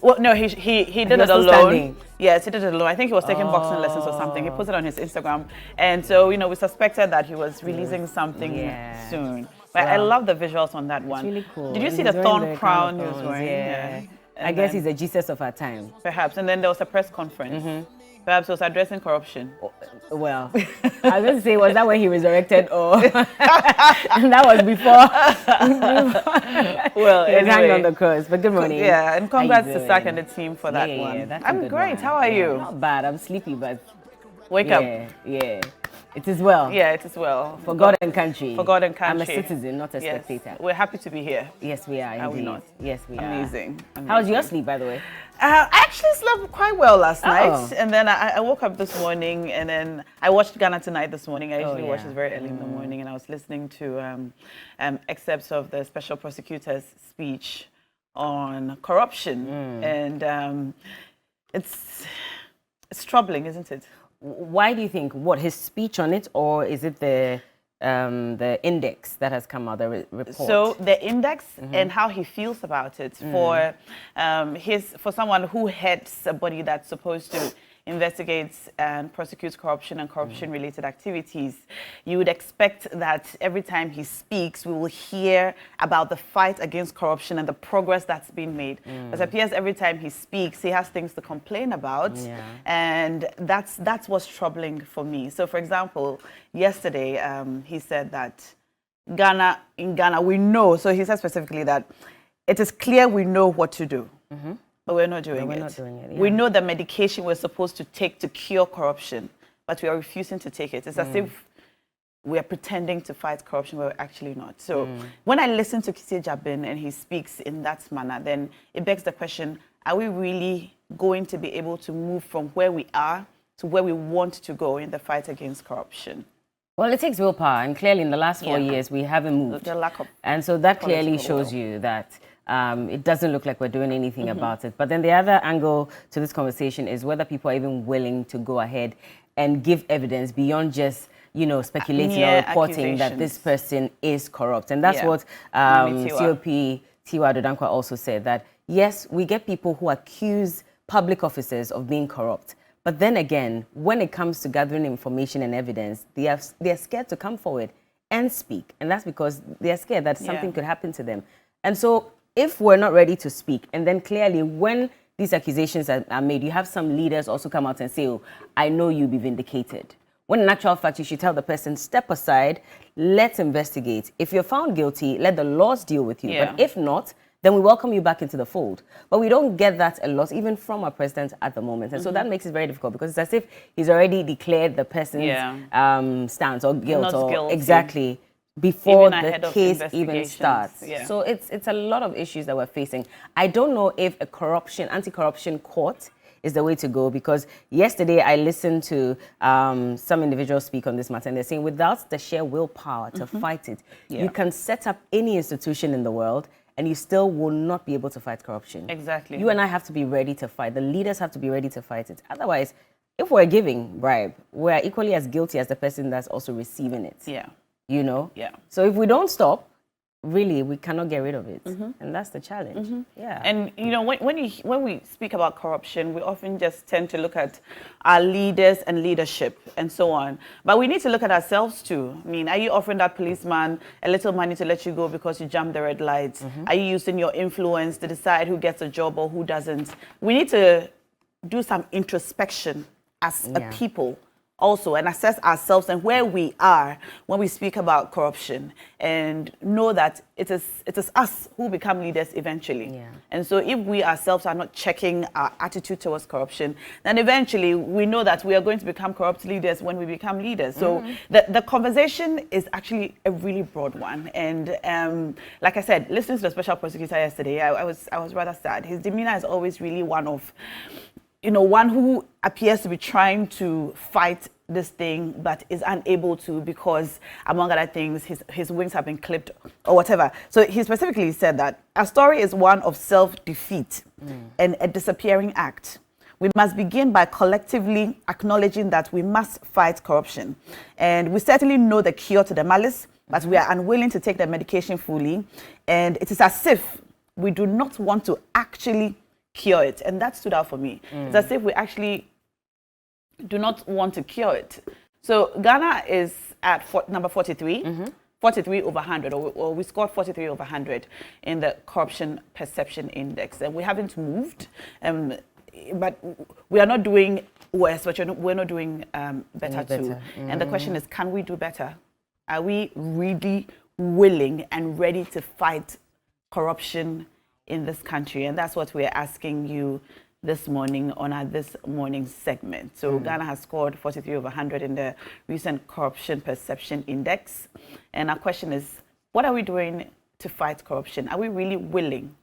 Well, no, he did it still alone. standing? Yes, he did it alone. I think he was taking boxing lessons or something. He posted on his Instagram, and so we suspected that he was releasing something soon. But I love the visuals on that one. It's really cool. Did you And see he's the wearing thorn the crown crown he of was thorns, wearing? yeah. I And guess then- he's a Jesus of our time. perhaps. And then there was a press conference. Perhaps he was addressing corruption. Well, I was going to say, was that when he resurrected or that was before? Well, he was hanged anyway. on the cross. But good morning. Yeah, and congrats How you to Sack doing? and the team for that one. That's a I'm good great. one. How are you? Not bad. I'm sleepy, but Wake up. yeah. It is well. Yeah, it is well. For God and country. For God and country. I'm a citizen, not a Yes. spectator. We're happy to be here. Yes, we are. Are we Indeed. not? Yes, we are. Amazing. How was your sleep, by the way? I actually slept quite well last Oh. night, and then I woke up this morning, and then I watched Ghana Tonight this morning. I usually watch yeah. it very early in the morning, and I was listening to excerpts of the special prosecutor's speech on corruption, and it's troubling, isn't it? Why do you think? What, his speech on it, or is it the index that has come out, the report? So the index and how he feels about it for someone who heads a body that's supposed to investigate and prosecute corruption and corruption-related activities, you would expect that every time he speaks, we will hear about the fight against corruption and the progress that's been made. It appears every time he speaks, he has things to complain about, and that's what's troubling for me. So, for example, yesterday he said that in Ghana, we know, so he said specifically that it is clear we know what to do. But we're not doing it. We know the medication we're supposed to take to cure corruption, but we are refusing to take it. It's as if we are pretending to fight corruption, but we're actually not. So when I listen to Kisi Jabin and he speaks in that manner, then it begs the question, are we really going to be able to move from where we are to where we want to go in the fight against corruption? Well, it takes willpower, and clearly in the last 4 years, we haven't moved. The lack of and so that clearly political shows you that it doesn't look like we're doing anything about it. But then the other angle to this conversation is whether people are even willing to go ahead and give evidence beyond just, speculating or reporting that this person is corrupt. And that's what COP Tiwa Dodankwa also said, that yes, we get people who accuse public officers of being corrupt. But then again, when it comes to gathering information and evidence, they're scared to come forward and speak. And that's because they're scared that something could happen to them. And so if we're not ready to speak, and then clearly when these accusations are made, you have some leaders also come out and say, oh, I know you'll be vindicated. When in actual fact, you should tell the person, step aside, let's investigate. If you're found guilty, let the laws deal with you. But if not, then we welcome you back into the fold. But we don't get that a lot, even from our president at the moment. And so that makes it very difficult, because it's as if he's already declared the person's stance or guilt. Not guilty. Exactly. Before Even ahead the of case even starts. Yeah. So it's a lot of issues that we're facing. I don't know if a anti-corruption court is the way to go, because yesterday I listened to some individuals speak on this matter, and they're saying without the sheer willpower to fight it, you can set up any institution in the world and you still will not be able to fight corruption. Exactly. You and I have to be ready to fight. The leaders have to be ready to fight it. Otherwise, if we're giving bribe, we're equally as guilty as the person that's also receiving it. Yeah. Yeah. So if we don't stop, really, we cannot get rid of it. And that's the challenge. Yeah. And, when we speak about corruption, we often just tend to look at our leaders and leadership and so on. But we need to look at ourselves too. I mean, are you offering that policeman a little money to let you go because you jumped the red lights? Are you using your influence to decide who gets a job or who doesn't? We need to do some introspection as a people also, and assess ourselves and where we are when we speak about corruption, and know that it is us who become leaders eventually. And so if we ourselves are not checking our attitude towards corruption, then eventually we know that we are going to become corrupt leaders when we become leaders. So the conversation is actually a really broad one. And like I said, listening to the special prosecutor yesterday, I was rather sad. His demeanor is always really one of, one who appears to be trying to fight this thing but is unable to, because among other things his wings have been clipped or whatever. So he specifically said that our story is one of self-defeat and a disappearing act. We must begin by collectively acknowledging that we must fight corruption, and we certainly know the cure to the malice, but we are unwilling to take the medication fully, and it is as if we do not want to actually cure it. And that stood out for me. It's as if we actually do not want to cure it. So Ghana is at number 43. 43 over 100, or we scored 43 over 100 in the Corruption Perception Index. And we haven't moved, but we are not doing worse, but we're not doing better too. And the question is, can we do better? Are we really willing and ready to fight corruption in this country? And that's what we're asking you this morning on our This Morning segment. So Ghana has scored 43 over 100 in the recent Corruption Perception Index. And our question is, what are we doing to fight corruption? Are we really willing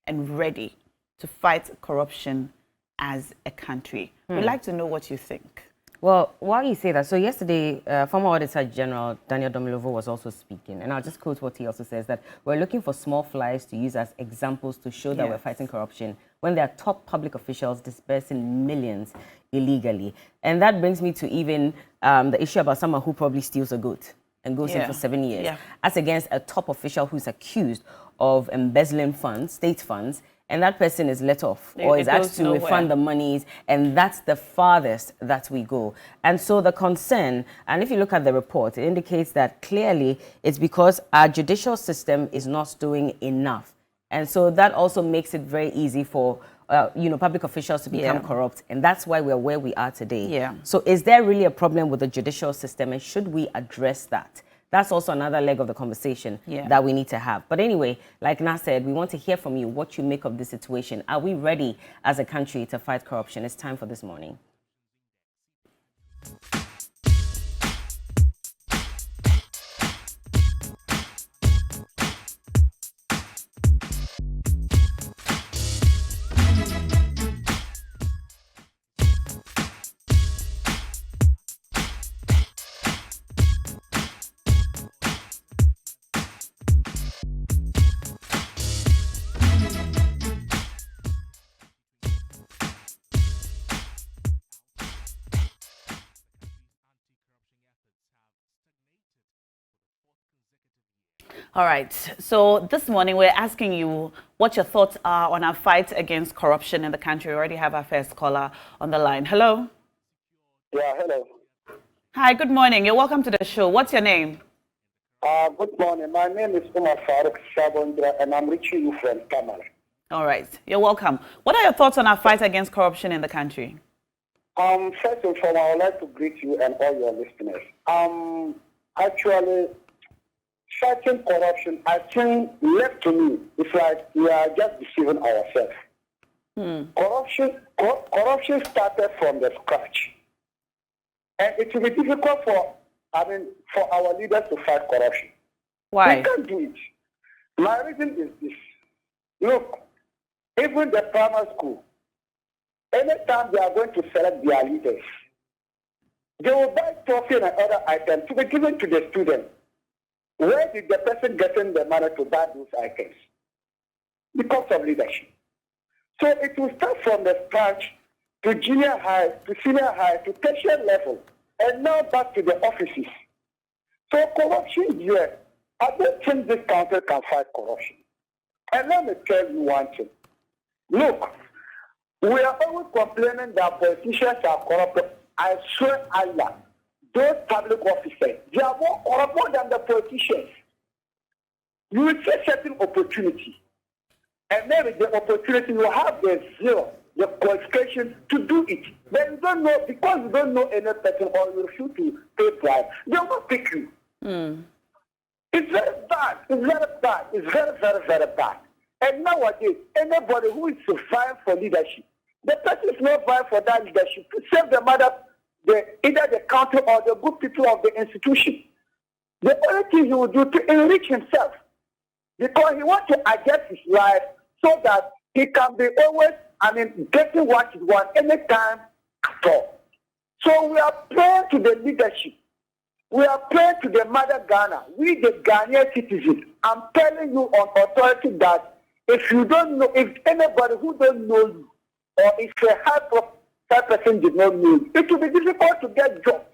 and ready to fight corruption as a country? We'd like to know what you think. Well, while you say that, so yesterday, former Auditor General Daniel Domilovo was also speaking, and I'll just quote what he also says, that we're looking for small flies to use as examples to show that we're fighting corruption when there are top public officials dispersing millions illegally. And that brings me to even the issue about someone who probably steals a goat and goes in for 7 years, as against a top official who's accused of embezzling funds, state funds, and that person is let off or is asked to refund the monies, and that's the farthest that we go. And so the concern, and if you look at the report, it indicates that clearly it's because our judicial system is not doing enough. And so that also makes it very easy for public officials to become corrupt, and that's why we're where we are today. So is there really a problem with the judicial system, and should we address that? That's also another leg of the conversation that we need to have. But anyway, like Nas said, we want to hear from you what you make of this situation. Are we ready as a country to fight corruption? It's time for This Morning. All right, so this morning we're asking you what your thoughts are on our fight against corruption in the country. We already have our first caller on the line. Hello. Yeah, hello. Hi, good morning. You're welcome to the show. What's your name? Good morning. My name is Umar Farouk Shabondra, and I'm reaching you from Kamal. All right, you're welcome. What are your thoughts on our fight against corruption in the country? First of all, I would like to greet you and all your listeners. Actually, fighting corruption, I think, left to me, it's like we are just deceiving ourselves. Corruption started from the scratch. And it will be difficult for our leaders to fight corruption. Why? They can't do it. My reason is this. Look, even the primary school, anytime they are going to select their leaders, they will buy trophy and other items to be given to the students. Where did the person get in the money to buy those items? Because of leadership. So it will start from the scratch to junior high, to senior high, to tertiary level, and now back to the offices. So corruption here, I don't think this country can fight corruption. And let me tell you one thing. Look, we are always complaining that politicians are corrupt. I swear Allah, those public officers, they are more corrupt than the politicians. You will see certain opportunity. And maybe the opportunity will have the zeal, the qualification to do it. But you don't know, because you don't know any person or you refuse to pay price, they will not pick you. It's very bad. It's very bad. It's very, very, very bad. And nowadays, anybody who is vying for leadership, the person is not vying for that leadership to save the mother, either the country or the good people of the institution. The only thing he will do to enrich himself, because he wants to adjust his life so that he can be always, getting what he wants anytime at all. So we are praying to the leadership. We are praying to the mother Ghana. We, the Ghanaian citizens, I'm telling you on authority that if you don't know, if anybody who don't know you, or if a high person did not know you, it will be difficult to get job.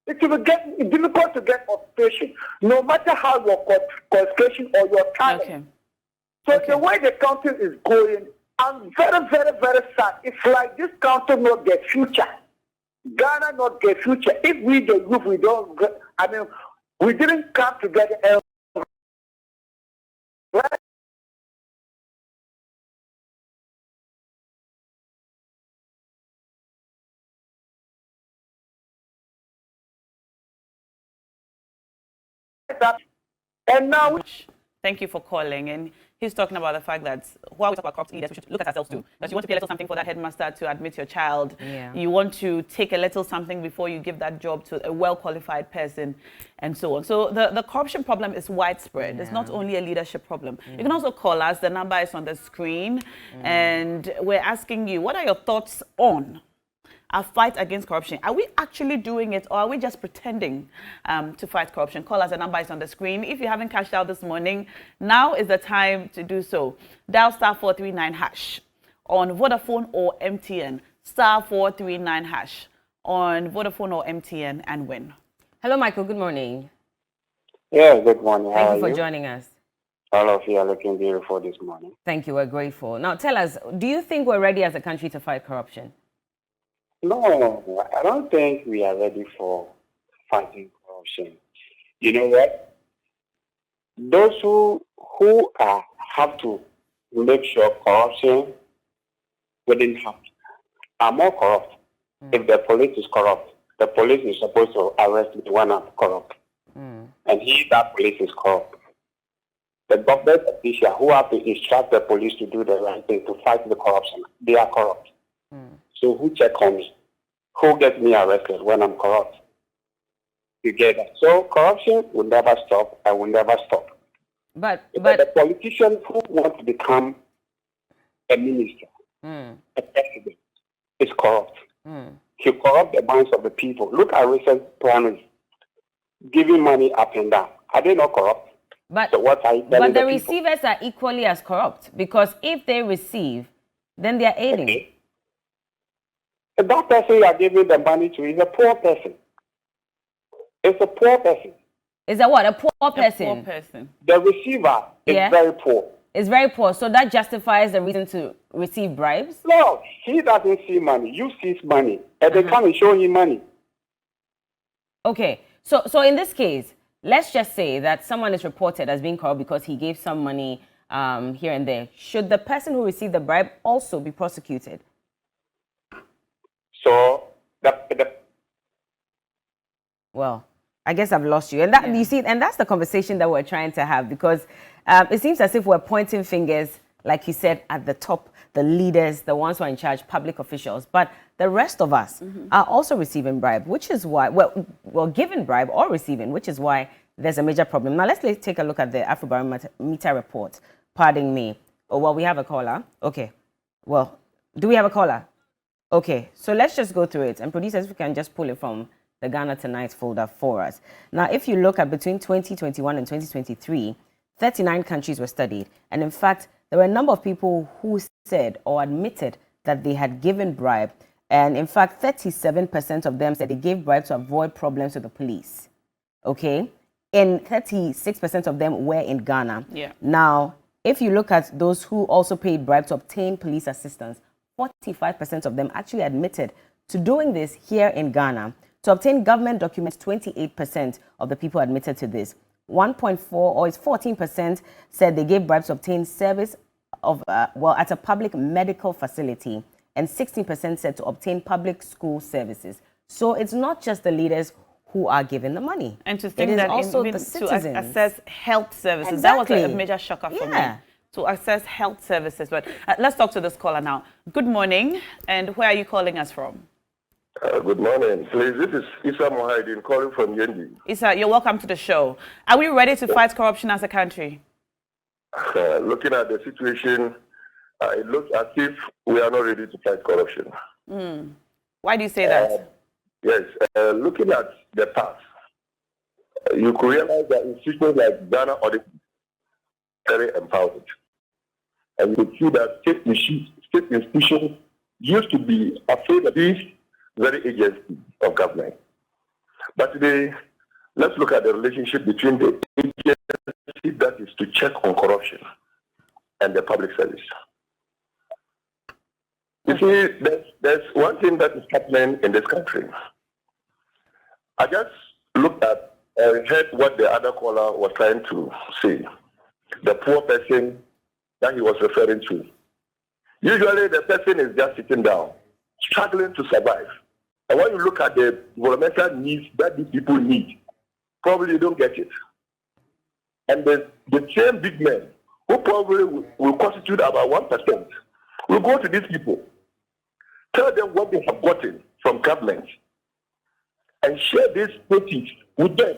It will be difficult to get occupation, no matter how your qualification or your talent. So the way the country is going, I'm very, very, very sad. It's like this country not the future. Ghana not the future. If we the youth, we don't, I mean, we didn't come together and and now Thank you for calling. And he's talking about the fact that while we talk about corrupt leaders, we should look at ourselves too. Because you want to pay a little something for that headmaster to admit your child. Yeah. You want to take a little something before you give that job to a well-qualified person, and so on. So the corruption problem is widespread. It's not only a leadership problem. You can also call us. The number is on the screen. And we're asking you, what are your thoughts on our fight against corruption? Are we actually doing it, or are we just pretending to fight corruption? Call us, the number is on the screen. If you haven't cashed out this morning, now is the time to do so. Dial *439# on Vodafone or MTN. *439# on Vodafone or MTN and win. Hello, Michael. Good morning. Yeah, good morning. How Thank you are for joining us. All of you are looking beautiful this morning. Thank you. We're grateful. Now, tell us, do you think we're ready as a country to fight corruption? No, I don't think we are ready for fighting corruption. You know what? Those who have to make sure corruption wouldn't happen are more corrupt. If the police is corrupt, the police is supposed to arrest the one that's corrupt. And that police is corrupt. The government official who have to instruct the police to do the right thing to fight the corruption, they are corrupt. So who check on me? Who gets me arrested when I'm corrupt? You get that? So corruption will never stop. I will never stop. But the politician who wants to become a minister, a president, is corrupt. He corrupt the minds of the people. Look at recent primaries, giving money up and down. Are they not corrupt? But, so what are you telling the people? receivers are equally as corrupt, because if they receive, then they are aiding. Okay. That person you are giving the money to is a poor person. It's a poor person. Is that what? A poor person? A poor person. The receiver is very poor. It's very poor. So that justifies the reason to receive bribes? No, he doesn't see money. You see money. And they come and show him money. Okay. So in this case, let's just say that someone is reported as being corrupt because he gave some money here and there. Should the person who received the bribe also be prosecuted? So well, I guess I've lost you. And that you see, and that's the conversation that we're trying to have, because it seems as if we're pointing fingers, like you said, at the top, the leaders, the ones who are in charge, public officials. But the rest of us are also receiving bribe, which is why, well, giving bribe or receiving, which is why there's a major problem. Now, let's take a look at the Afrobarometer report. Pardon me. Oh, well, we have a caller. Okay. Well, do we have a caller? Okay. So let's just go through it. And producers, if we can just pull it from the Ghana Tonight folder for us. Now, if you look at between 2021 and 2023, 39 countries were studied. And in fact, there were a number of people who said or admitted that they had given bribe. And in fact, 37% of them said they gave bribe to avoid problems with the police. Okay? And 36% of them were in Ghana. Yeah. Now, if you look at those who also paid bribe to obtain police assistance, 45% of them actually admitted to doing this here in Ghana. To obtain government documents, 28% of the people admitted to this. 1.4 or it's 14% said they gave bribes to obtain service of at a public medical facility, and 16% said to obtain public school services. So it's not just the leaders who are given the money. And to think it is that also the to citizens. access health services, Exactly. that was a major shocker for me. To access health services. But let's talk to this caller now. Good morning, and where are you calling us from? Good morning. Please, this is Issa Mohideen calling from Yendi. Issa, you're welcome to the show. Are we ready to fight corruption as a country? Looking at the situation, it looks as if we are not ready to fight corruption. Why do you say that? Yes, looking at the past, you could realize that institutions like Ghana Audit are very empowered. And you could see that state institutions used to be afraid of these very agencies of government. But today, let's look at the relationship between the agency that is to check on corruption and the public service. You see, there's one thing that is happening in this country. I just looked at and heard what the other caller was trying to say. The poor person that he was referring to. Usually the person is just sitting down, struggling to survive. And when you look at the developmental needs that these people need, probably you don't get it. And the same big men, who probably will constitute about 1%, will go to these people, tell them what they have gotten from government, and share this proceeds with them.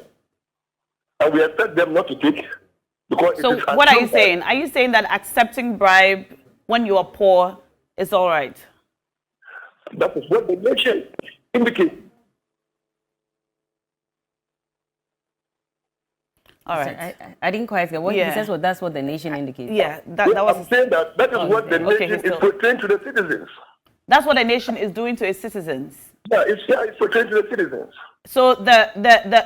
And we expect them not to take. Because So what are you saying? Are you saying that accepting bribe when you are poor is all right? That is what the nation indicates. All right. I didn't quite get what he says. Well, that's what the nation indicates. Yeah, that was. I'm saying that is what the okay, nation is portraying to the citizens. That's what the nation is doing to its citizens. Yeah, it's portraying to the citizens. So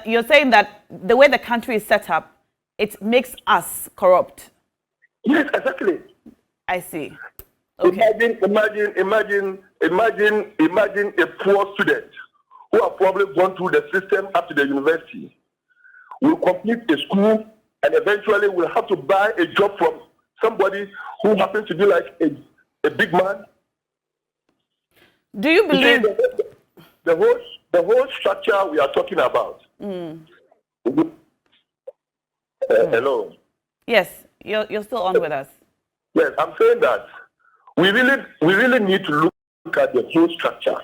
you're saying that the way the country is set up, it makes us corrupt. Yes, exactly. I see. Okay. Imagine a poor student who have probably gone through the system up to the university, will complete a school and eventually will have to buy a job from somebody who happens to be like a big man. Do you believe the whole structure we are talking about? Hello. Yes, you're still on with us. Yes, I'm saying that we really need to look at the whole structure.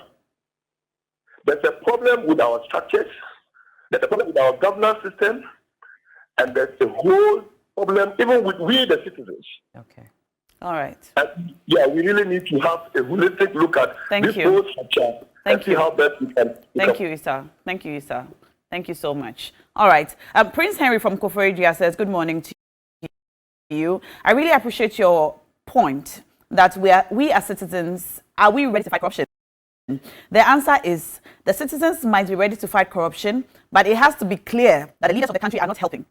There's a problem with our structures. There's a problem with our governance system, and there's a whole problem even with we the citizens. Okay. All right. And yeah, we really need to have a holistic look at this whole structure. Thank you. See how best we can. Thank you, Issa. Thank you, Issa. Thank you so much. All right. Prince Henry from Koforidua says, good morning to you. I really appreciate your point that we as citizens, are we ready to fight corruption? The answer is the citizens might be ready to fight corruption, but it has to be clear that the leaders of the country are not helping.